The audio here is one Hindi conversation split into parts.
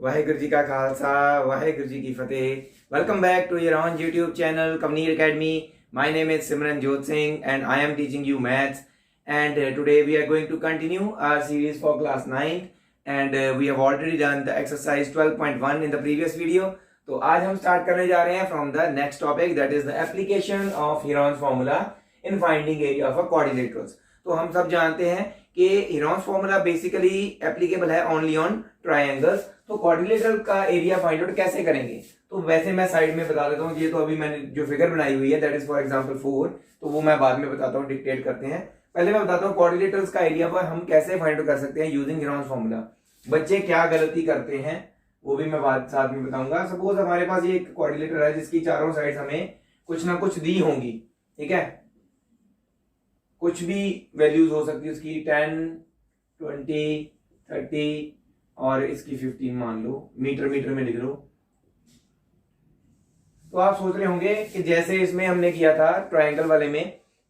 वाहेगुरु जी का खालसा, वाहेगुरु जी की फतेह। Welcome back to your own YouTube channel, Kamneer Academy. My name is Simranjot Singh and I am teaching you maths. And today we are going to continue our series for class 9. And we have already done the exercise 12.1 in the previous video. तो आज हम स्टार्ट करने जा रहे हैं from the next topic, that is the application of Heron's formula in finding area of a quadrilaterals. तो हम सब जानते हैं कि हेरॉन्स फॉर्मूला बेसिकली एप्लीकेबल है ओनली ऑन ट्रायंगल्स। तो क्वाड्रिलेटरल का एरिया फाइंड आउट कैसे करेंगे? तो वैसे मैं साइड में बता देता हूँ, ये तो अभी मैंने जो फिगर बनाई हुई है दैट इज फॉर एग्जांपल 4, तो वो मैं बाद में बताता हूँ, डिक्टेट करते हैं। पहले मैं बताता हूँ क्वाड्रिलेटरल्स का एरिया पर हम कैसे फाइंड आउट कर सकते हैं यूजिंग हेरॉन्स फॉर्मूला। बच्चे क्या गलती करते हैं वो भी मैं बात साथ में बताऊंगा। सपोज हमारे पास ये एक क्वाड्रिलेटर है जिसकी चारों साइड हमें कुछ ना कुछ दी होंगी, ठीक है, कुछ भी वैल्यूज हो सकती है उसकी, 10, 20, 30 और इसकी 15 मान लो, मीटर में लिख लो। तो आप सोच रहे होंगे कि जैसे इसमें हमने किया था ट्रायंगल वाले में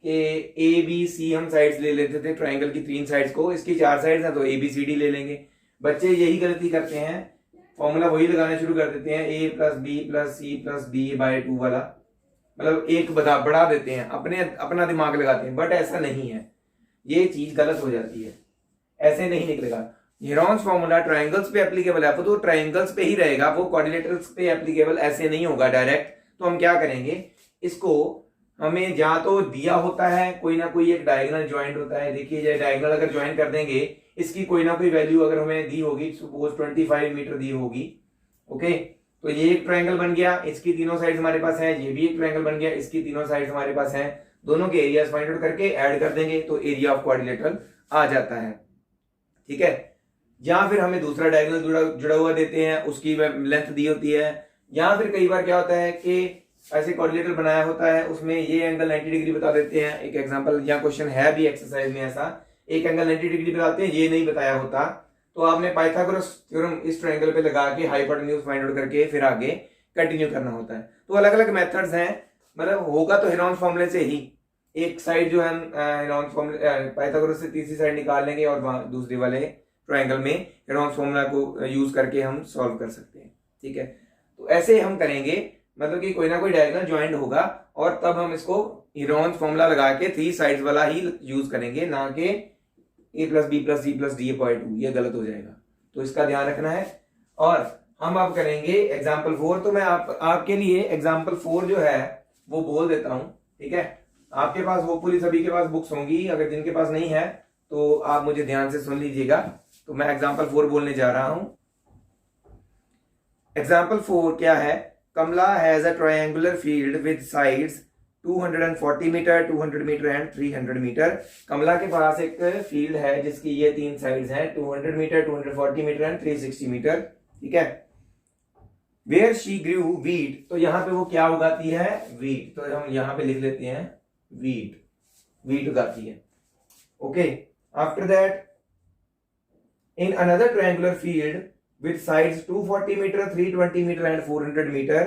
कि ए बी सी हम साइड्स ले लेते थे ट्रायंगल की 3 साइड्स को, इसकी 4 साइड्स हैं तो ए बी सी डी ले लेंगे। बच्चे यही गलती करते हैं, फॉर्मूला वही लगाना शुरू कर देते हैं, A plus B plus C plus D by 2 वाला, मतलब एक बढ़ा देते हैं, अपना दिमाग लगाते हैं, बट ऐसा नहीं है, ये चीज गलत हो जाती है, ऐसे नहीं निकलेगा। हेरॉन्स फॉर्मूला ट्रायंगल्स पे एप्लीकेबल है तो ट्रायंगल्स पे ही रहेगा, वो क्वाड्रिलेटरल्स पे एप्लीकेबल ऐसे नहीं होगा डायरेक्ट। तो हम क्या करेंगे, इसको हमें जहां तो दिया होता है कोई ना कोई एक डायगोनल ज्वाइंट होता है, देखिए ये डायगोनल अगर ज्वाइन कर देंगे, इसकी कोई ना कोई वैल्यू अगर हमें दी होगी, सपोज 25 मीटर दी होगी, ओके, तो ये एक ट्रायंगल बन गया, इसकी तीनों साइड्स हमारे पास है, ये भी एक ट्रायंगल बन गया, इसकी तीनों साइड्स हमारे पास है, दोनों के एरियाज फाइंड आउट करके ऐड कर देंगे तो एरिया ऑफ क्वाड्रिलेटरल आ जाता है, ठीक है। या फिर हमें दूसरा डायगोनल जुड़ा हुआ देते हैं, उसकी लेंथ दी होती है, या फिर कई बार क्या होता है कि ऐसे क्वाड्रिलेटरल बनाया होता है, उसमें ये एंगल 90 डिग्री बता देते हैं, एक एग्जांपल या क्वेश्चन है भी एक्सरसाइज में ऐसा, एक एंगल 90 डिग्री बताते हैं, ये नहीं बताया होता, तो आपने पाइथागोरस थ्योरम इस ट्रायंगल पे लगा के हाइपोटेन्यूज फाइंड आउट करके फिर आगे कंटिन्यू करना होता है। तो अलग अलग मेथड्स हैं, मतलब होगा तो हेरॉन्स फॉर्मूले से ही, एक साइड जो है हेरॉन्स फॉर्मूले पाइथागोरस से तीसरी साइड निकाल लेंगे और दूसरे वाले ट्रायंगल में हेरॉन्स फॉर्मूला को यूज करके हम सॉल्व कर सकते हैं, ठीक है। तो ऐसे हम करेंगे, मतलब कि कोई ना कोई डायगोनल ज्वाइंट होगा और तब हम इसको हेरॉन्स फॉर्मूला लगा के 3 साइड्स वाला ही यूज करेंगे, ना कि A plus B plus C plus D by 2, ये गलत हो जाएगा, तो इसका ध्यान रखना है। और हम अब करेंगे एग्जाम्पल 4, तो मैं आपके लिए एग्जाम्पल 4 जो है वो बोल देता हूं, ठीक है। आपके पास होपफुली सभी के पास बुक्स होंगी, अगर जिनके पास नहीं है तो आप मुझे ध्यान से सुन लीजिएगा। तो मैं एग्जाम्पल 4 बोलने जा रहा हूं। एग्जाम्पल 4 क्या है, Kamala has a triangular field with sides 240 meter, 200 meter and 300 meter. Kamala के पास एक फील्ड है जिसकी ये 3 साइड्स हैं, 200 मीटर, 240 मीटर एंड 360 मीटर, ठीक है। वेयर शी ग्रू वीट, तो यहां पे वो क्या उगाती है, वीट, तो हम यहां पे लिख लेते हैं वीट उगाती है, okay. After that in another triangular field with sides 240 meter, 320 meter and 400 meter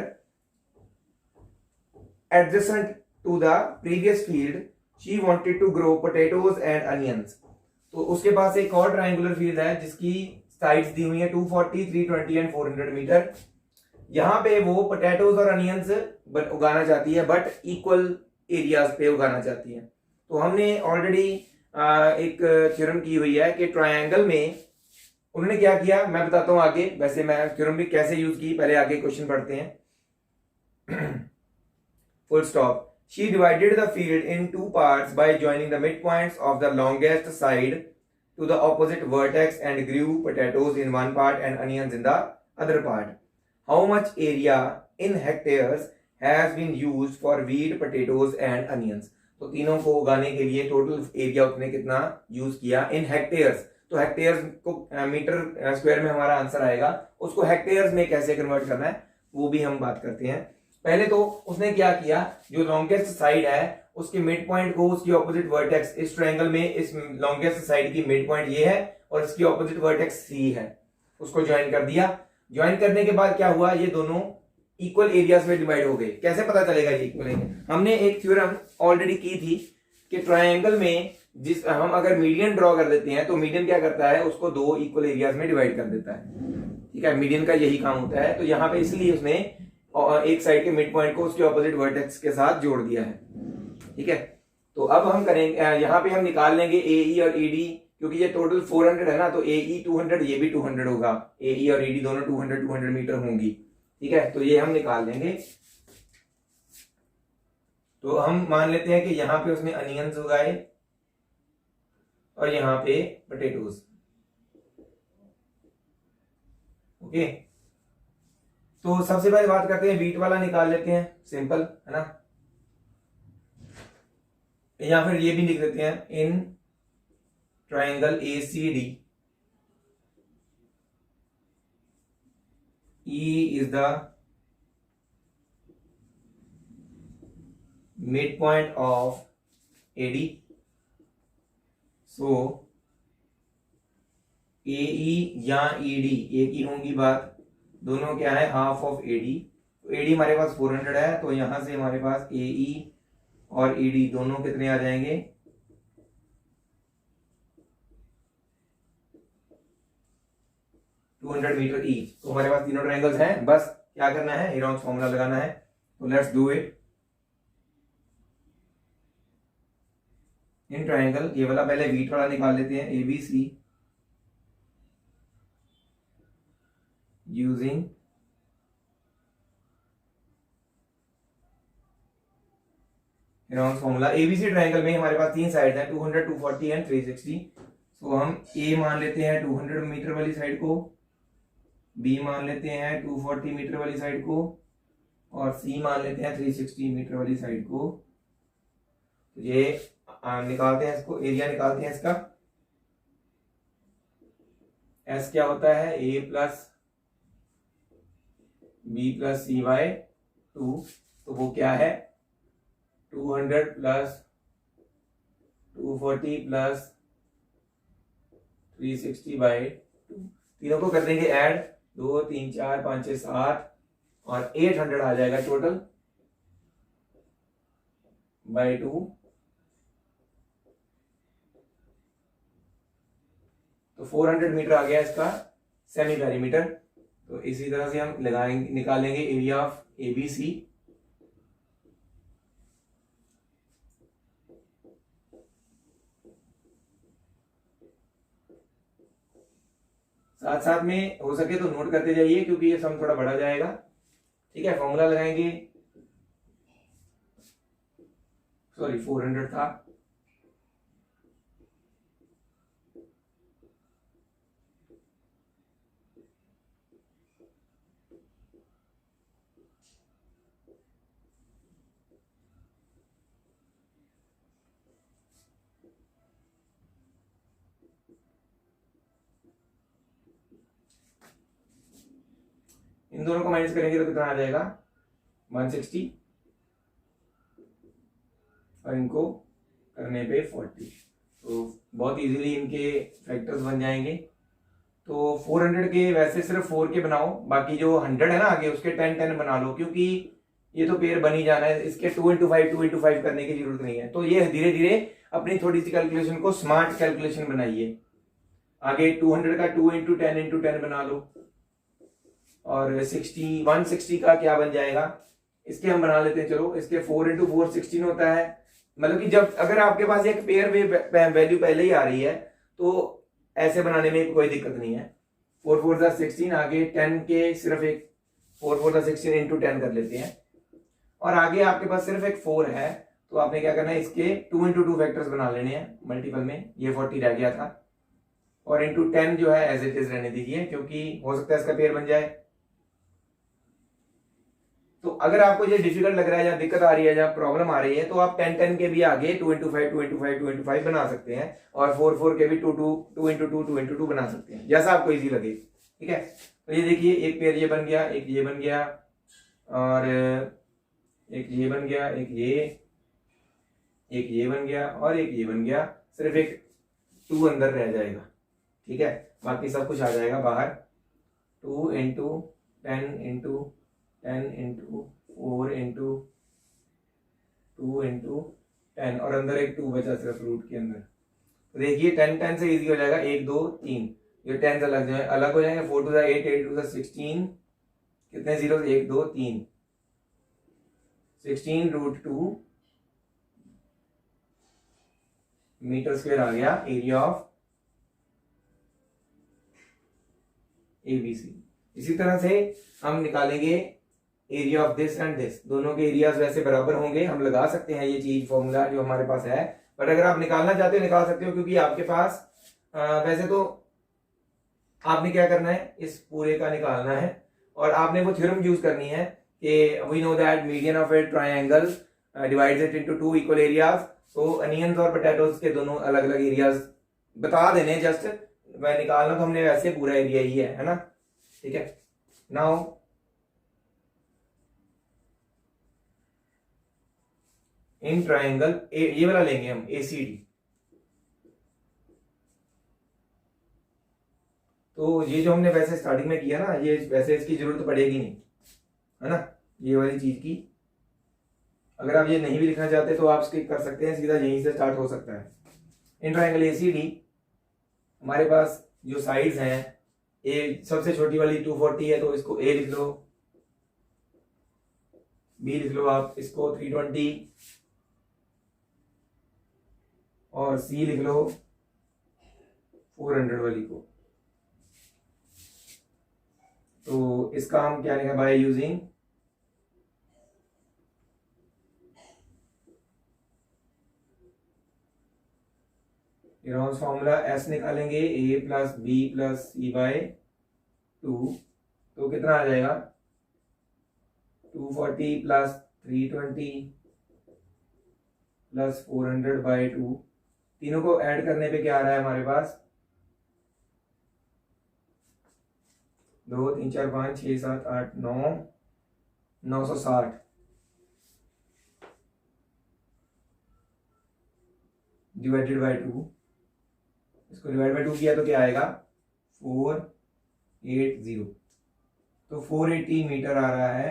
adjacent to the previous field, she wanted to grow potatoes and onions। तो उसके पास एक और ट्रायंगुलर फील्ड है जिसकी साइड्स दी हुई है 240, 320 एंड 400 मीटर। यहां पे वो पोटैटोज और अनियंस उगाना चाहती है, बट इक्वल एरियाज पे उगाना चाहती है। तो हमने ऑलरेडी एक थ्योरम की हुई है कि ट्रायंगल में उन्होंने क्या किया, मैं बताता हूं आगे, वैसे मैं थ्योरम भी कैसे यूज की, पहले आगे क्वेश्चन पढ़ते हैं। Full stop. She divided the field in 2 parts by joining the mid points of the longest side to the opposite vertex and grew potatoes in one part and onions in the other part. How much area in hectares has been used for wheat, potatoes and onions. तो तीनों को उगाने के लिए टोटल एरिया उसने कितना यूज किया इन हेक्टेयर्स। तो हेक्टेयर्स को मीटर स्क्वायर में हमारा आंसर आएगा, उसको हेक्टेयर्स में कैसे कन्वर्ट करना है वो भी हम बात करते हैं। पहले तो उसने क्या किया, जो लॉन्गेस्ट साइड है उसके मिड पॉइंट को उसकी ऑपोजिट वर्टेक्स, इस ट्रायंगल में इस लॉन्गेस्ट साइड की मिड पॉइंट ये है और इसकी ऑपोजिट वर्टेक्स सी है, उसको ज्वाइन कर दिया। ज्वाइन करने के बाद क्या हुआ, ये दोनों इक्वल एरियाज में डिवाइड हो गए। कैसे पता चलेगा ये इक्वल है? हमने एक थ्योरम ऑलरेडी की थी कि ट्रायंगल में जिस हम अगर मीडियन ड्रॉ कर देते हैं तो मीडियन क्या करता है, उसको दो इक्वल एरियाज में डिवाइड कर देता है। ठीक है, मीडियन का यही काम होता है। तो यहाँ पे इसलिए उसने एक साइड के मिड पॉइंट को उसके ऑपोजिट वर्टेक्स के साथ जोड़ दिया है। ठीक है, तो अब हम करेंगे, यहाँ पे हम निकाल लेंगे AE और ED, क्योंकि ये टोटल 400 है ना, तो AE 200, ये भी 200 होगा। AE और ED दोनों 200 मीटर होंगी। ठीक है, तो ये हम निकाल लेंगे। तो हम मान लेते हैं कि यहाँ पे उसने अनियंस उगाए और यहाँ पे पोटैटोज। ओके, तो सबसे पहले बात करते हैं बीट वाला, निकाल लेते हैं, सिंपल है ना। या फिर ये भी लिख देते हैं, in triangle ACD E is the midpoint of AD, so AE या ED एक ही होंगी बात, दोनों क्या है, हाफ ऑफ AD। तो AD हमारे पास 400 है, तो यहां से हमारे पास AE और ED दोनों कितने आ जाएंगे, 200 मीटर ईच। तो हमारे पास तीनों ट्रायंगल्स हैं, बस क्या करना है, हेरोन्स फॉर्मूला लगाना है। तो let's do it. In triangle, ये वाला पहले बीट वाला निकाल लेते हैं, ABC using Heron's formula. ABC triangle में हमारे पास तीन साइड हैं, 200, 240 एंड 360। सो हम A मान लेते हैं 200 मीटर वाली साइड को, B मान लेते हैं 240 मीटर वाली साइड को, और C मान लेते हैं 360 मीटर वाली साइड को। तो ये निकालते हैं, इसको एरिया निकालते हैं इसका। S क्या होता है, A plus B plus C by 2। तो वो क्या है, 200 प्लस 240 प्लस 360 बाय 2। तीनों को कर देंगे ऐड, 2 3 4 5 6 7 और 800 आ जाएगा टोटल बाय 2। तो 400 मीटर आ गया इसका सेमी पेरीमीटर। तो इसी तरह से हम लगाएंगे, निकालेंगे एरिया ऑफ ABC। साथ साथ में हो सके तो नोट करते जाइए, क्योंकि ये सम थोड़ा बढ़ा जाएगा। ठीक है, फॉर्मूला लगाएंगे, सॉरी 400 था, इन दोनों को माइनस करेंगे तो कितना आ जाएगा, 160, और इनको करने पे 40। तो बहुत इजीली इनके फैक्टर्स बन जाएंगे। तो 400 के वैसे सिर्फ 4 के बनाओ, बाकी जो 100 है ना आगे उसके 10 10 बना लो, क्योंकि ये तो पेयर बन ही जाना है, इसके 2 into 5 2 into 5 करने की जरूरत नहीं है। तो ये धीरे धीरे अपनी थोड़ी सी कैलकुलेशन को स्मार्ट कैलकुलेशन बनाइए। आगे 200 का 2 into 10 into 10 बना लो, और 160 का क्या बन जाएगा, इसके हम बना लेते हैं, चलो इसके 4 into 4 16 होता है। मतलब कि जब अगर आपके पास एक पेयर वैल्यू पहले ही आ रही है तो ऐसे बनाने में कोई दिक्कत नहीं है। 4 4 16, आगे 10 के सिर्फ एक 4 4 16 into 10 कर लेते हैं, और आगे आपके पास सिर्फ एक 4 है, तो आपने क्या करना है, इसके 2 into 2 फैक्टर्स बना लेने हैं मल्टीपल में। ये 40 रह गया था, और इंटू 10 जो है एज इट इज रहने दीजिए, क्योंकि हो सकता है इसका पेयर बन जाए। तो अगर आपको ये डिफिकल्ट लग रहा है या दिक्कत आ रही है या प्रॉब्लम आ रही है, तो आप 10 10 के भी आगे 2 into 5 2 into 5 2 into 5 बना सकते हैं, और 4 4 के भी 2 2 2 into 2 2 into 2 बना सकते हैं, जैसा आपको इजी लगे। ठीक है, तो ये देखिए, एक पेयर ये बन गया, एक ये बन गया, और एक ये बन गया, एक ये बन गया, और एक ये बन गया। सिर्फ एक 2 अंदर रह जाएगा। ठीक है, बाकी सब कुछ आ जाएगा बाहर। 2 into 10 into 10 into 4 into 2 into 10 और अंदर एक 2 बचा सिर्फ रूट के अंदर। तो देखिए 10 10 से इजी हो जाएगा, 1 2 3, ये 10 से अलग हो जाएंगे, 4 टू द 8, 8 टू द 16, कितने जीरो, 1 2 3, 16 रूट 2 मीटर स्क्वायर आ गया एरिया ऑफ ABC। इसी तरह से हम निकालेंगे area of this and this, दोनों के एरियाज वैसे बराबर होंगे, हम लगा सकते हैं ये चीज फॉर्मूला जो हमारे पास है, बट अगर आप निकालना चाहते हो निकाल सकते हो, क्योंकि आपके पास वैसे तो आपने क्या करना है, इस पूरे का निकालना है और आपने वो थ्योरम यूज करनी है कि we know that median of a triangle divides it into 2 equal areas. तो अनियंस और पोटैटोज के दोनों अलग अलग एरियाज बता देने, जस्ट वह निकालना तो हमने वैसे पूरा एरिया ही है ना, ठीक है। नाउ इन ट्रायंगल ये वाला लेंगे हम ACD, तो ये जो हमने वैसे स्टार्टिंग में किया ना, ये वैसे इसकी जरूरत पड़ेगी नहीं, है ना, ये वाली चीज की। अगर आप ये नहीं भी लिखना चाहते तो आप स्किप कर सकते हैं, सीधा यहीं से स्टार्ट हो सकता है। इन ट्रायंगल ACD हमारे पास जो साइड्स हैं, ए सबसे छोटी वाली 240 है, तो इसको A लिख लो, B लिख लो आप इसको 320 और C लिख लो 400 वाली को। तो इसका हम क्या लिखा, बाय यूजिंग फॉर्मूला S निकालेंगे, A plus B plus C by 2, तो कितना आ जाएगा 240 प्लस 320 प्लस 400 बाय 2, तीनों को ऐड करने पे क्या आ रहा है हमारे पास 2 3 4 5 6 7 8 9 960 डिवाइडेड बाय 2, इसको डिवाइड बाय 2 किया तो क्या आएगा 480, तो 480 मीटर आ रहा है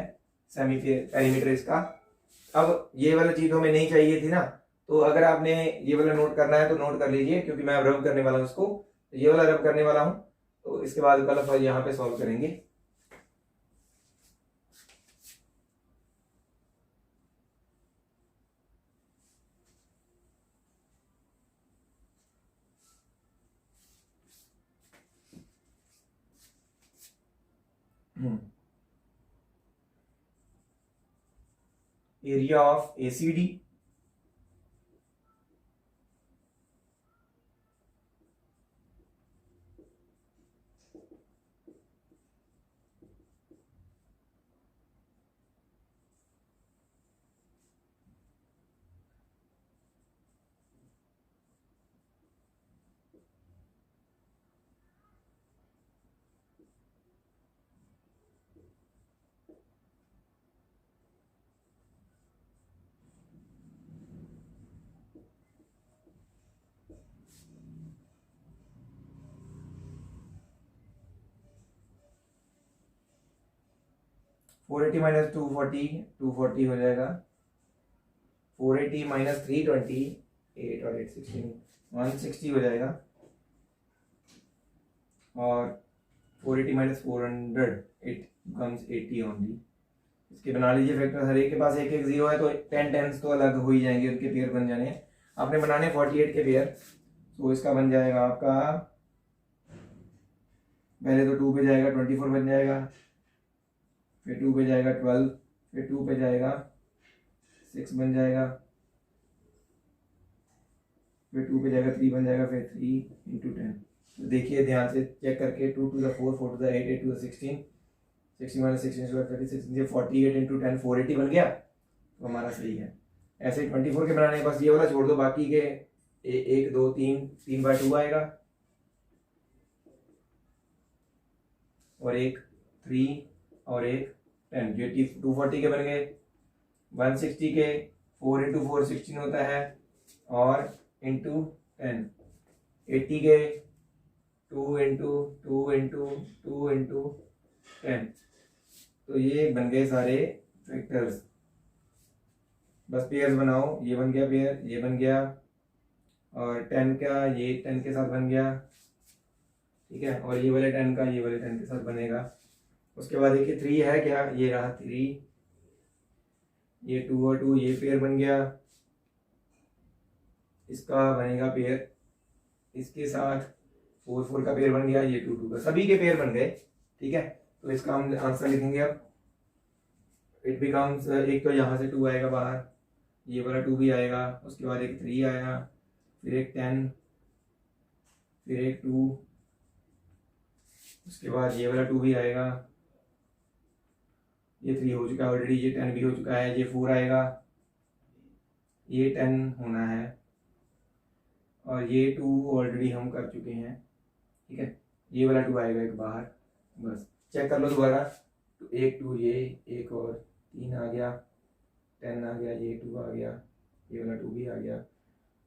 सेमी पेरीमीटर इसका। अब ये वाला चीज हमें नहीं चाहिए थी ना, तो अगर आपने ये वाला नोट करना है तो नोट कर लीजिए, क्योंकि मैं रब करने वाला हूं उसको, ये वाला रब करने वाला हूं, तो इसके बाद कल यहाँ पे सॉल्व करेंगे। एरिया ऑफ ACD (480 माइनस 240 हो जाएगा, 480 माइनस 320 8 और 8 16 160 हो जाएगा, और 480 माइनस 400 इट बिकम्स 80 ओनली। इसके बना लीजिए फैक्टर, हर एक के पास एक एक जीरो है, तो 10 10 तो अलग हो ही जाएंगे, उनके पेयर बन जाने हैं। आपने बनाने 48 के पेयर, तो इसका बन जाएगा आपका, पहले तो 2 पे जाएगा 24 बन जाएगा, फिर 2 पे जाएगा 12, फिर 2 पे जाएगा 6 बन जाएगा, फिर 2 पे जाएगा 3 बन जाएगा, फिर 3 इंटू 10। तो देखिए ध्यान से चेक करके, 2 to the 4 4 to the 8 8 to the 16 60 minus 16 36 48 into 10 480 बन गया, तो हमारा सही है। ऐसे ही 24 के बनाने बस ये वाला छोड़ दो, बाकी के 1 2 3 3 बाय 2 आएगा, और एक 3 और एक 10, जो 240 के बन गए। 160 के 4 इंटू 4 16 होता है, और इंटू 10 80 के 2 इंटू 2 इंटू 2 इंटू 10, तो ये बन गए सारे फैक्टर्स। बस पेयर्स बनाओ, ये बन गया पेयर, ये बन गया, और 10 का ये 10 के साथ बन गया, ठीक है, और ये वाले 10 का ये वाले 10 के साथ बनेगा। उसके बाद देखिए 3 है क्या, ये रहा 3, ये 2 और 2 ये पेयर बन गया, इसका बनेगा पेयर इसके साथ, 4 4 का पेयर बन गया, ये 2 2 का, सभी के पेयर बन गए, ठीक है। तो इसका हम आंसर लिखेंगे अब, इट बिकम्स, एक तो यहाँ से 2 आएगा बाहर, ये वाला 2 भी आएगा, उसके बाद एक 3 आया, फिर एक 10, फिर एक 2, उसके बाद ये वाला 2 भी आएगा, ये 3 हो चुका है ऑलरेडी, ये 10 भी हो चुका है, ये 4 आएगा, ये 10 होना है, और ये 2 ऑलरेडी हम कर चुके हैं, ठीक है। ये वाला 2 आएगा एक बाहर, बस चेक कर लो दोबारा, तो एक 2 ये, एक और 3 आ गया, 10 आ गया, ये 2 आ गया, ये वाला 2 भी आ गया,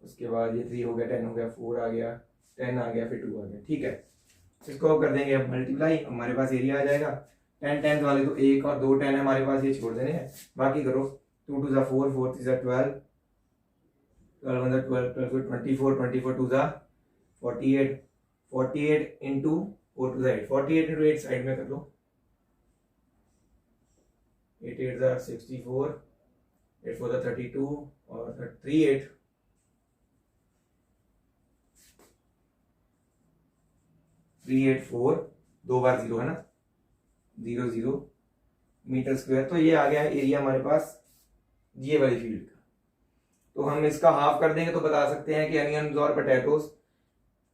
उसके बाद ये 3 हो गया, 10 हो गया, 4 आ गया, 10 आ गया, फिर 2 आ गया, ठीक है। इसको अब कर देंगे अब मल्टीप्लाई, हमारे पास एरिया आ जाएगा 10 10 वाले, तो एक और 2 10 है हमारे पास, ये छोड़ देने हैं, बाकी करो, 2 2 4, 4 3 12, 12 1 12, 12 24, 24 2 48, 48 इंटू 4 2 8, 48 इंटू 8 साइड में कर लो, 8 8 64, 8 4 32, और 3 8 384, 2 बार 0 है ना, 0 0 मीटर स्क्वायर। तो ये आ गया है एरिया हमारे पास ये वाली फील्ड का। तो हम इसका हाफ कर देंगे तो बता सकते हैं कि अनियंस और पोटैटोस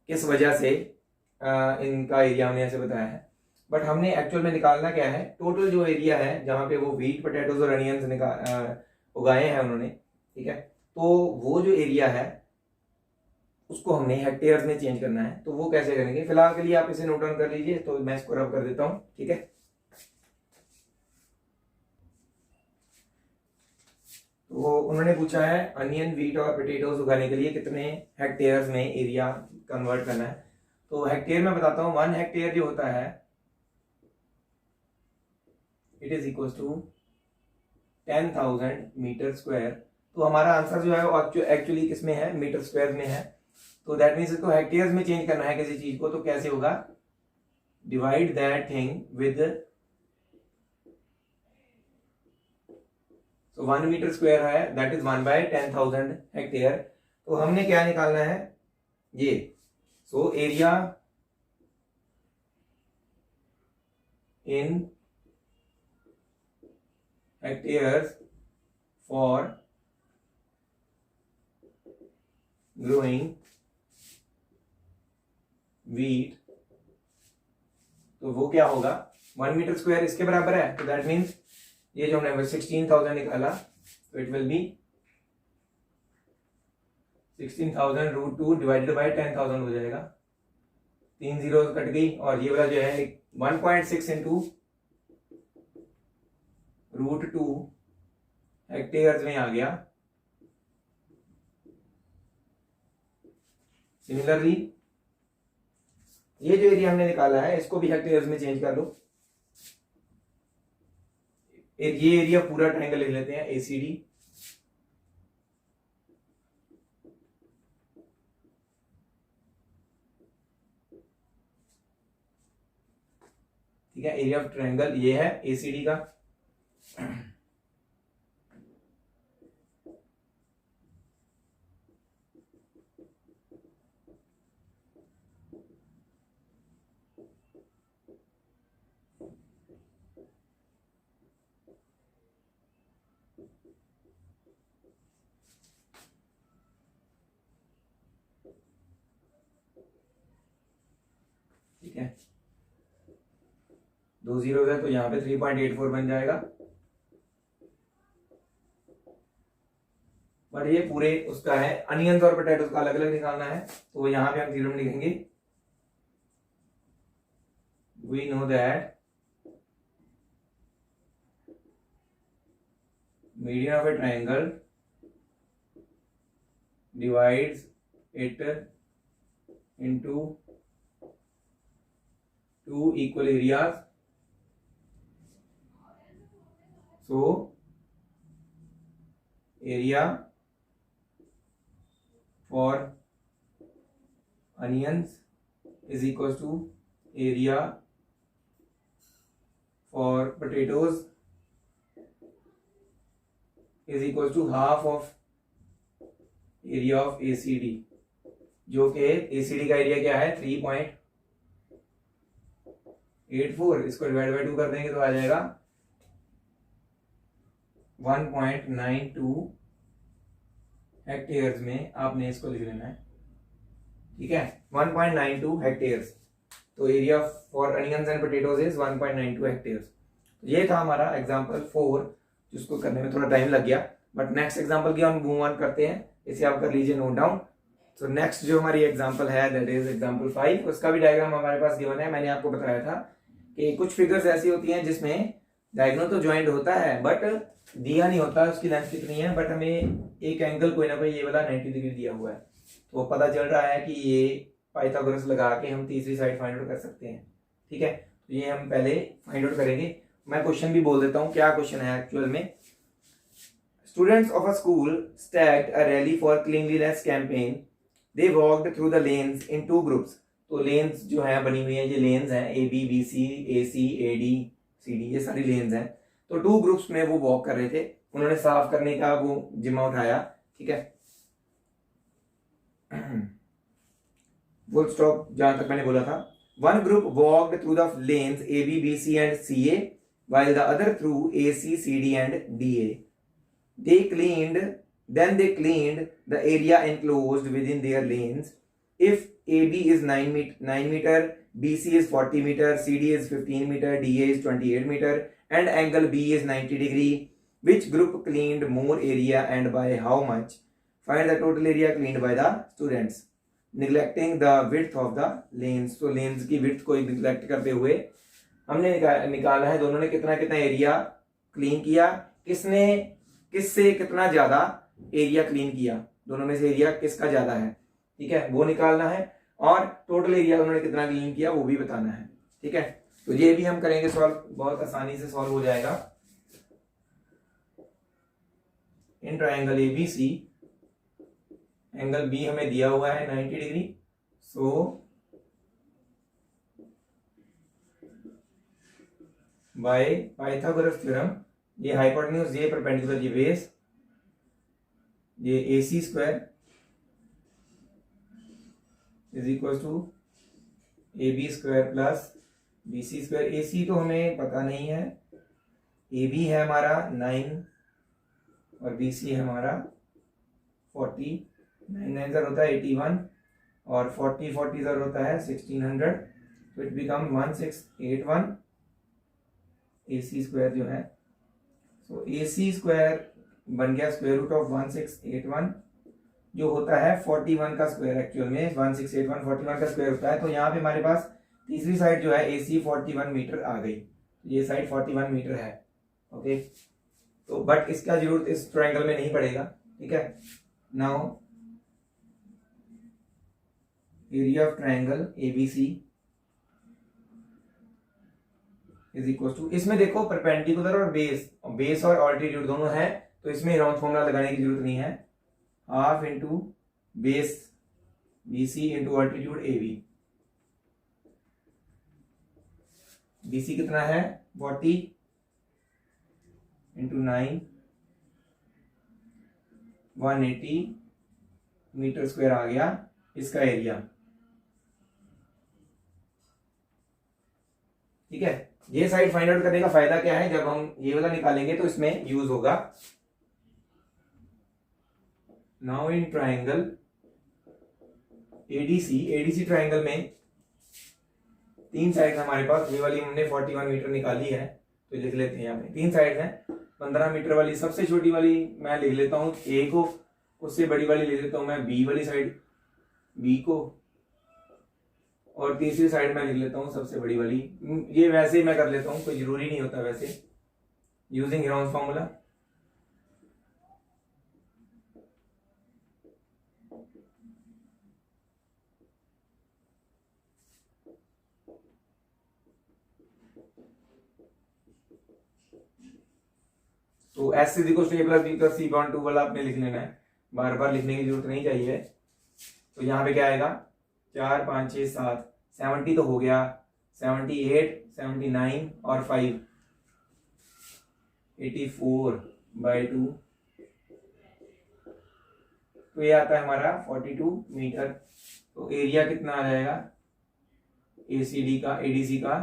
किस वजह से इनका एरिया हमने ऐसे बताया है। बट हमने एक्चुअल में निकालना क्या है, टोटल जो एरिया है जहाँ पे वो व्हीट पोटैटोस और अनियंस उगाए हैं उन्होंने, ठीक है, तो वो जो एरिया है उसको हमने हेक्टेयर्स में चेंज करना है। तो वो कैसे करेंगे, फिलहाल के लिए आप इसे नोट डाउन कर लीजिए, तो मैं इसको रब कर देता हूं, ठीक है। तो उन्होंने पूछा है अनियन, व्हीट और पोटैटोस उगाने के लिए कितने हेक्टेयर्स में एरिया कन्वर्ट करना है। तो हेक्टेयर में बताता हूं, 1 हेक्टेयर जो होता है it is equal to 10,000 metre square. तो हमारा आंसर जो है वो एक्चुअली किसमें है, मीटर स्क्वायर में है। तो दैट मीन्स इसको हेक्टेयर्स में चेंज करना है किसी चीज को, तो कैसे होगा, डिवाइड दैट थिंग विद, तो 1 मीटर स्क्वायर है दैट इज 1/10,000 हेक्टेयर। तो हमने क्या निकालना है ये, so area in hectares for growing wheat, तो वो क्या होगा, 1 मीटर स्क्वायर इसके बराबर है। तो दैट मीन्स ये जो हमने 16,000 निकाला, तो it will be 16,000 root 2 divided by 10,000 हो जाएगा, 3 जीरो कट गई, और ये वाला जो है 1.6 इंटू रूट 2 हेक्टेयर्स में आ गया। सिमिलरली ये जो एरिया हमने निकाला है इसको भी हेक्टेयर्स में चेंज कर लो। ये एरिया पूरा ट्रायंगल लिख लेते हैं एसीडी, ठीक है, एरिया ऑफ ट्रायंगल ये है एसीडी का। ठीक है, 2 जीरो है तो यहाँ पे 3.84 बन जाएगा। बट ये पूरे उसका है, अनियंस और पोटैटोस का अलग अलग निकालना है, तो यहाँ पे हम थ्योरम लिखेंगे, we know that median of a triangle divides it into 2 equal areas, so area for onions is equal to area for potatoes is equal to half of area of ACD, जो कि ACD का एरिया क्या है 3.84, इसको डिवाइड बाय 2 कर देंगे तो आ जाएगा 1.92 हेक्टेयर्स में आपने इसको लिख लेना है, ठीक है 1.92 हेक्टेयर्स। तो area for onions and potatoes is 1.92 hectares. ये था हमारा एग्जांपल 4, जिसको करने में थोड़ा टाइम लग गया, बट नेक्स्ट एग्जांपल की हम मूव ऑन करते हैं, इसे आप कर लीजिए नोट डाउन। तो नेक्स्ट जो हमारी एग्जांपल है दैट इज एग्जांपल 5, उसका भी डायग्राम हमारे पास गिवन है। मैंने आपको बताया था कि कुछ फिगर्स ऐसी होती हैं जिसमें डायगोनल तो ज्वाइंट होता है बट दिया नहीं होता उसकी लेंथ कितनी है, बट हमें एक एंगल कोई ना कोई ये वाला 90 डिग्री दिया हुआ है, तो पता चल रहा है कि ये पाइथागोरस लगा के हम तीसरी साइड फाइंड आउट कर सकते हैं, ठीक है। तो ये हम पहले फाइंड आउट करेंगे। मैं क्वेश्चन भी बोल देता हूँ क्या क्वेश्चन है एक्चुअल में। Students of a school staged a rally for cleanliness campaign. They walked through the lanes in 2 groups. तो लेन्स जो है बनी हुई है, ये लेन्स हैं AB, BC, AC, AD, CD, ये सारी लेन्स हैं। तो 2 ग्रुप्स में वो वॉक कर रहे थे, उन्होंने साफ करने का वो जिम्मा उठाया, ठीक है। फुल स्टॉप जहां तक मैंने बोला था। One group walked through the lanes AB, BC and CA, while the other through AC, CD and DA. Then they cleaned the area enclosed within their lanes. If AB is 9 meter, BC is 40 meter, CD is 15 meter, DA is 28 meter, and angle B is 90 degree. Which group cleaned more area and by how much? Find the total area cleaned by the students, neglecting the width of the lanes. So lanes की width को neglect करते हुए हमने निकाला है दोनों ने कितना कितना एरिया क्लीन किया, किससे कितना ज्यादा एरिया क्लीन किया, दोनों में से एरिया किसका ज्यादा है, ठीक है, वो निकालना है। और टोटल एरिया उन्होंने कितना क्लीन किया वो भी बताना है, ठीक है। तो ये भी हम करेंगे सॉल्व, बहुत आसानी से सॉल्व हो जाएगा। In triangle ABC angle B हमें दिया हुआ है 90 degree. So by Pythagoras theorem, ये हाइपोटेन्यूज, ये परपेंडिकुलर, ये बेस, ये AC square is equal to AB square plus BC square. AC तो हमें पता नहीं है, AB है हमारा 9 और BC है हमारा 40, 9 9 होता है 81 और 40 40 होता है 1600, तो इट बिकम 1681 AC स्क्वायर जो है। सो AC स्क्वायर बन गया स्क्वायर रूट ऑफ 1681, जो होता है 41 का स्क्वायर। एक्चुअल में 1681 41 का स्क्वायर होता है। तो यहाँ पे हमारे पास तीसरी साइड जो है AC 41 मीटर आ गई, ये साइड 41 मीटर है, ओके। तो बट इसका जरूरत इस ट्रायंगल में नहीं पड़ेगा, ठीक है। Now area of triangle ABC is equal to, इसमें देखो परपेंडिकुलर और बेस और ऑल्टीट्यूड दोनों है, तो इसमें राउंड फॉर्मूला लगाने की जरूरत नहीं है। Half into base BC into altitude AB। BC कितना है 40 इंटू 9 180 मीटर स्क्वायर आ गया इसका एरिया, ठीक है। ये साइड फाइंड आउट करने का फायदा क्या है, जब हम ये वाला निकालेंगे तो इसमें यूज होगा। Now in triangle ADC triangle में 3 साइड हमारे पास, ये वाली हमने 41 मीटर निकाली है, तो लिख लेते हैं यहाँ पे 3 साइड हैं। 15 मीटर वाली सबसे छोटी वाली मैं लिख लेता हूँ A को, उससे बड़ी वाली ले लेता हूँ मैं B वाली साइड B को, और तीसरी साइड में लिख लेता हूँ सबसे बड़ी वाली। ये वैसे ही मैं कर लेता हूँ, कोई जरूरी नहीं होता वैसे, यूजिंग राउंड फॉर्मूला। तो S is equal to A plus B plus C upon 2 वाला आपने लिख लेना है, बार बार लिखने की जरूरत नहीं चाहिए। तो यहाँ पे क्या आएगा 4 5 6 7, 70 तो हो गया, 78 79 और 5 84/2, तो ये आता है हमारा 42 मीटर। तो एरिया कितना आ जाएगा एसीडी का, एडीसी का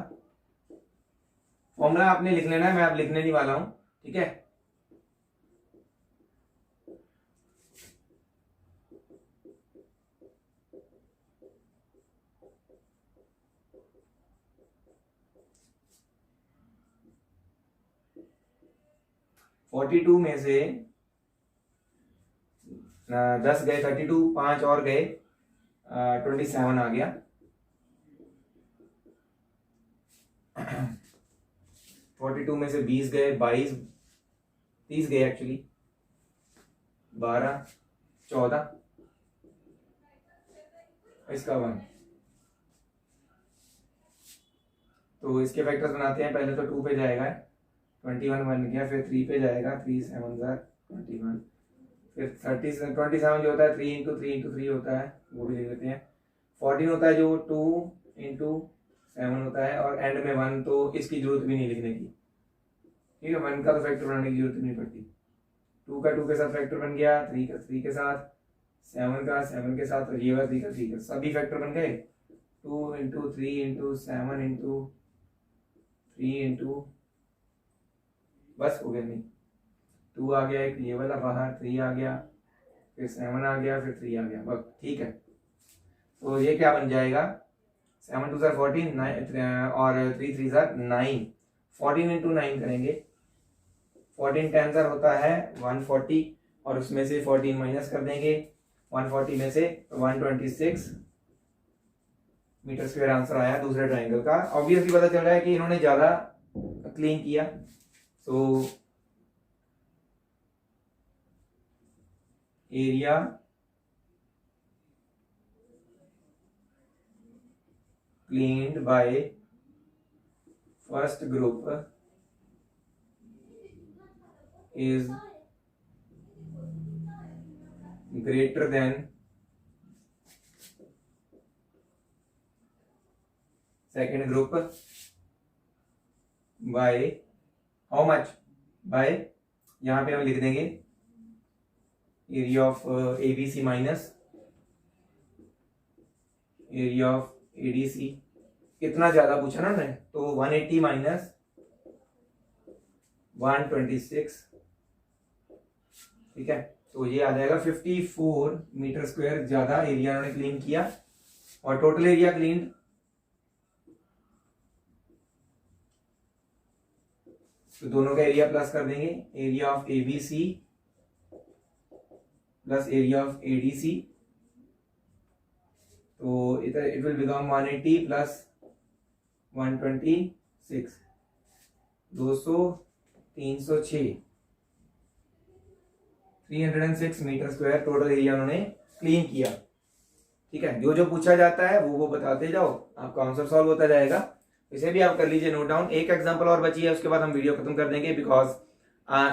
फॉर्मूला आपने लिख लेना है, मैं अब लिखने नहीं वाला हूं, ठीक है। फोर्टी टू में से 10 गए, 32, 5 और गए, 27 आ गया। 42 में से 20 गए, 22, 30 गए एक्चुअली, 12, 14, इसका 1। तो इसके फैक्टर्स बनाते हैं, पहले तो 2 पे जाएगा, 21 बन गया, फिर 3 पे जाएगा, 3 7 21, फिर 30 27 जो होता है 3 इंटू 3 इंटू 3 होता है, वो भी लिख लेते हैं। 14 होता है जो 2 इंटू 7 होता है, और एंड में 1, तो इसकी जरूरत भी नहीं लिखने की, ठीक है। 1 का तो फैक्टर बनाने की जरूरत नहीं पड़ती। 2 का 2 के साथ फैक्टर बन गया, 3 का 3 के साथ, 7 का 7 के साथ, और ये वाला 3 का 3 का, सभी फैक्टर बन गए। 2 इंटू 3 इंटू 7 इंटू 3 इंटू, बस हो गया। नहीं 2 आ गया, एक ये वाला बाहर, 3 आ गया, फिर 7 आ गया, फिर 3 आ गया, बस ठीक है। तो ये क्या बन जाएगा 7 2 14 9 और 3 3 9, 14 इंटू 9 करेंगे, 14 10 होता है 140, और उसमें से 14 माइनस कर देंगे, 140 में से 126 मीटर स्क्वायर आंसर आया दूसरे ट्राइंगल का। ऑब्वियसली पता चल रहा है कि इन्होंने ज्यादा क्लीन किया। So area cleaned by first group is greater than second group by how much, by यहाँ पे हम लिख देंगे area of ABC minus area of ADC. कितना ज्यादा पूछा ना उन्होंने, तो 180 माइनस 126, ठीक है। तो ये आ जाएगा 54 मीटर स्क्वायर ज्यादा एरिया उन्होंने क्लीन किया, और टोटल एरिया क्लीन तो दोनों का एरिया प्लस कर देंगे, area of ABC plus area of ADC. तो इधर it will become 180 plus 126, 200 306, 306 metre square total area उन्होंने क्लीन किया, ठीक है। जो जो पूछा जाता है वो बताते जाओ, आपका आंसर सॉल्व होता जाएगा। इसे भी आप कर लीजिए नोट डाउन। एक एग्जांपल और बची है, उसके बाद हम वीडियो खत्म कर देंगे, because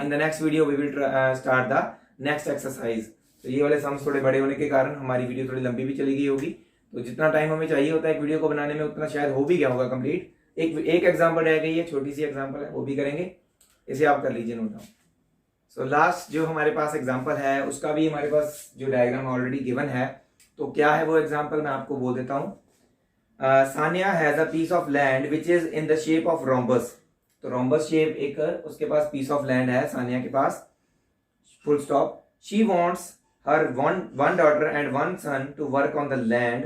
in the next video we will start the next exercise. तो ये वाले सम्स थोड़े बड़े होने के कारण हमारी वीडियो थोड़ी लंबी भी चली गई होगी, तो जितना टाइम हमें चाहिए होता है एक वीडियो को बनाने में उतना शायद हो भी गया होगा कंप्लीट। एक एग्जांपल रह गई है, छोटी सी एग्जांपल है, वो भी करेंगे, इसे आप कर लीजिए नोट डाउन। सो लास्ट जो हमारे पास एग्जांपल है उसका भी हमारे पास जो डायग्राम ऑलरेडी गिवन है, तो क्या है वो एग्जांपल मैं आपको बोल देता हूँ। Sania has a piece of land which is in the shape of rhombus. तो रोम्बस शेप एक उसके पास पीस ऑफ लैंड है सानिया के पास, full stop. She wants her one daughter and one son to work on the land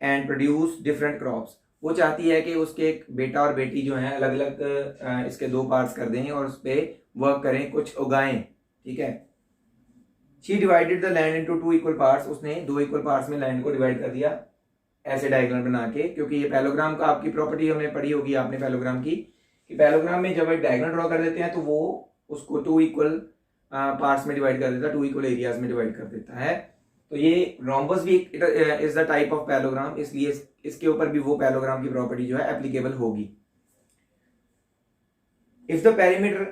and produce different crops। वो चाहती है कि उसके एक बेटा और बेटी जो हैं अलग अलग इसके 2 पार्ट्स कर दें और उस पर वर्क करें, कुछ उगाएं, ठीक है। She divided the land into 2 equal parts। उसने 2 इक्वल पार्ट्स में लैंड को डिवाइड कर दिया ऐसे डायग्राम बना के, क्योंकि ये पैलोग्राम का आपकी प्रॉपर्टी हमें पढ़ी होगी आपने पैलोग्राम की, कि पैलोग्राम में जब एक डायग्राम ड्रॉ कर देते हैं तो वो उसको 2 इक्वल पार्ट्स में डिवाइड कर देता है, 2 इक्वल एरियाज में डिवाइड कर देता है। तो ये रोम्बस भी is the type of parallelogram, इसलिए इसके ऊपर भी वो पैलोग्राम की प्रॉपर्टी जो है एप्लीकेबल होगी। If the perimeter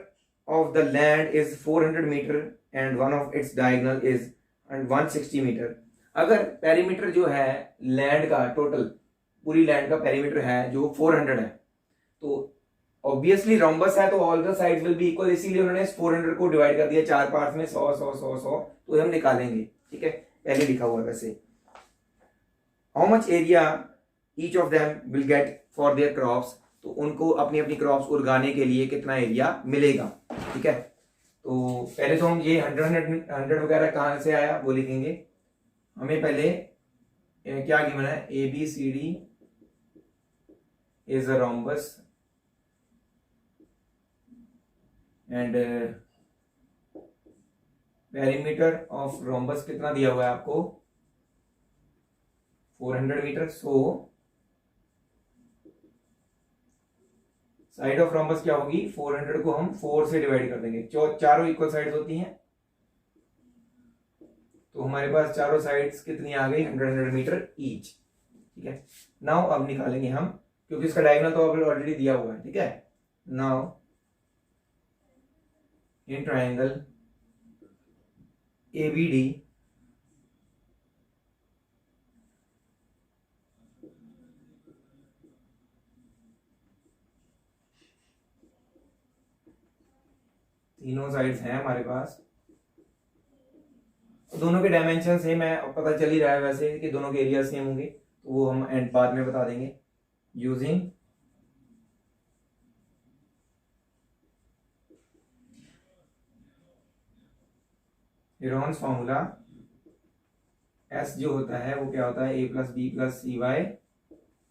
of the land is 400 meter and one of its diagonal is 160 meter. अगर पेरीमीटर जो है लैंड का टोटल पूरी लैंड का पेरीमीटर है जो 400 है, तो ऑब्वियसली रोम्बस है तो all the sides will be equal, इसीलिए उन्होंने 400 को डिवाइड कर दिया 4 पार्ट्स में, 100 100 100 100, तो हम निकालेंगे, ठीक है, पहले लिखा हुआ है वैसे. How much area each of them will get for their crops, तो उनको अपनी अपनी क्रॉप्स उगाने के लिए कितना एरिया मिलेगा, ठीक है. तो पहले तो हम ये 100 वगैरह कहाँ से आया वो लिखेंगे. हमें पहले क्या गिवन है, A B C D is a rhombus and perimeter of rhombus कितना दिया हुआ है आपको, 400 metre. So side of rhombus क्या होगी, 400 को हम 4 से डिवाइड कर देंगे, चारों इक्वल साइड्स होती हैं, तो हमारे पास चारों साइड्स कितनी आ गई, 100 मीटर ईच, ठीक है. नाउ अब निकालेंगे हम, क्योंकि इसका डायगोनल तो ऑलरेडी दिया हुआ है, ठीक है. नाउ इन ट्राइंगल ABD तीनों साइड्स हैं हमारे पास, दोनों के डायमेंशन सेम है, अब पता चल ही रहा है वैसे कि दोनों के एरिया सेम होंगे, तो वो हम एंड बाद में बता देंगे यूजिंग हेरोन्स फॉर्मूला. S जो होता है वो क्या होता है, A plus B plus C by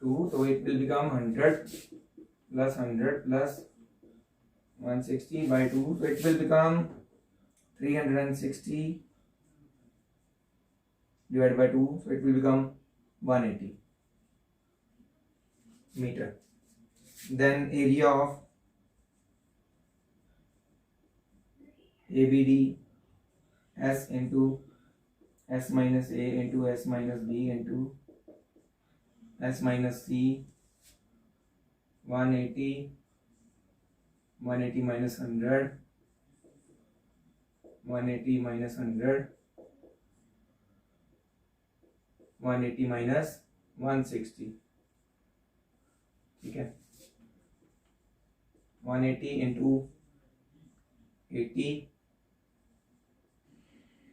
2, तो it will become 100 plus 100 plus 160 by 2, so it will become 360 divided by 2, so it will become 180 meter. Then area of ABD S into S minus A into S minus B into S minus C, 180 minus 100, 180 minus 100, 180 minus 160, ठीक है. 180 into 80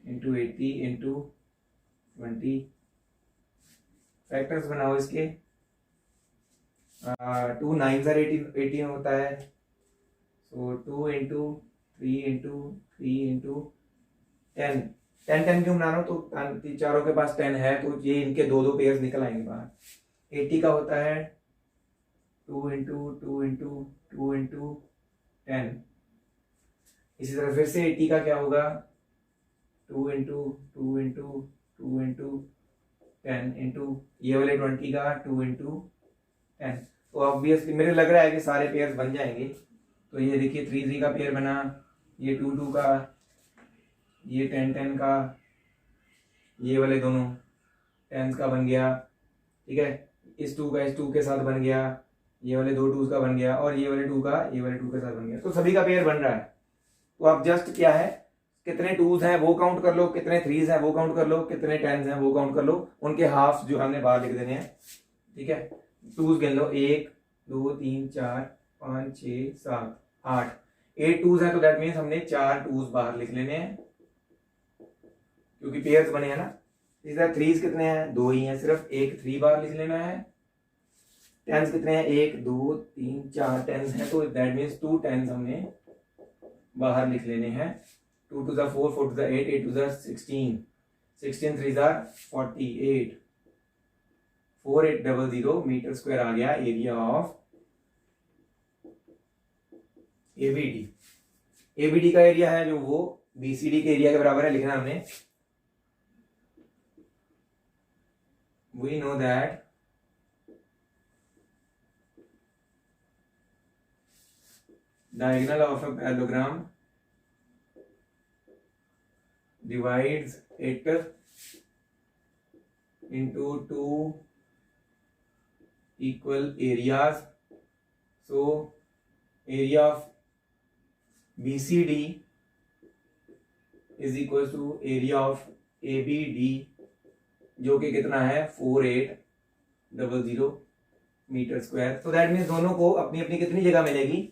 into 80 into 20, फैक्टर्स बनाओ इसके. 2 9s are 18 होता है, so 2 into 3 into 3 into 10 10 10 क्यों बना रहा हूँ, तो चारों के पास 10 है, तो ये इनके दो दो पेयर्स निकल आएंगे बाहर. 80 का होता है 2 into 2 into 2 into 10. इसी तरह फिर से 80 का क्या होगा, 2 into 2 into 2 into 10 into ये वाले 20 का 2 into 10. तो ऑब्वियसली मेरे लग रहा है कि सारे पेयर्स बन जाएंगे. तो ये देखिए 3 3 का पेयर बना, ये 2 2 का, ये 10 10 का, ये वाले दोनों 10s का बन गया, ठीक है. इस 2 का इस 2 के साथ बन गया, ये वाले 2 2s का बन गया, और ये वाले 2 का ये वाले 2 के साथ बन गया. तो सभी का पेयर बन रहा है. तो आप जस्ट क्या है, कितने 2s हैं वो काउंट कर लो, कितने 3s हैं वो काउंट कर लो, कितने 10s हैं वो काउंट कर लो, उनके हाफ जो हमने बाहर लिख देने हैं, ठीक है. 2s गिन लो, 1 2 3 4 5 6 7 8 8 2s हैं, तो दैट मीन्स हमने 4 2s बाहर लिख लेने हैं क्योंकि पेयर्स बने हैं ना. इस तरह 3s कितने हैं, 2 ही हैं, सिर्फ एक 3 बाहर लिख लेना है. 10s कितने हैं, 1 2 3 4 10s हैं, तो दैट मीन्स 2 10s हमने बाहर लिख लेने हैं. 2 2 4 4 2 8 8 2 16 16 3 48 4800 मीटर स्क्वायर आ गया एरिया ऑफ एबीडी. एबीडी का एरिया है जो वो बीसीडी के एरिया के बराबर है, लिखना हमने. We know that diagonal of a parallelogram divides it into two equal areas. So area of BCD is equal to area of ABD, जो कि कितना है 4800 मीटर स्क्वायर। तो दैट मीन्स दोनों को अपनी अपनी कितनी जगह मिलेगी,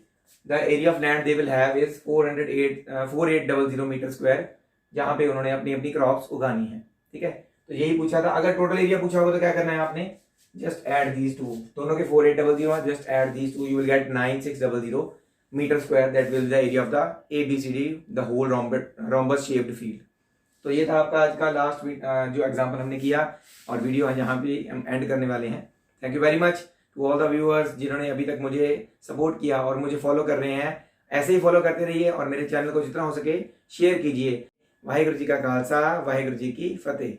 the area of land they will have is 4800 metre square, जहां पे उन्होंने अपनी अपनी क्रॉप्स उगानी है। ठीक है, तो यही पूछा था। अगर टोटल एरिया पूछा होगा तो क्या करना है आपने, जस्ट ऐड दीज टू, दोनों के 4800, just add these two, you will get 9600 metre square, that will the area of the ABCD, the whole rhombus shaped field. तो ये था आपका आज का लास्ट जो एग्जांपल हमने किया, और वीडियो यहाँ पे हम एंड करने वाले हैं। Thank you very much to all the viewers जिन्होंने अभी तक मुझे सपोर्ट किया और मुझे फॉलो कर रहे हैं। ऐसे ही फॉलो करते रहिए और मेरे चैनल को जितना हो सके शेयर कीजिए। वाहिगुरू जी का खालसा, वाहिगुरू जी की फतेह।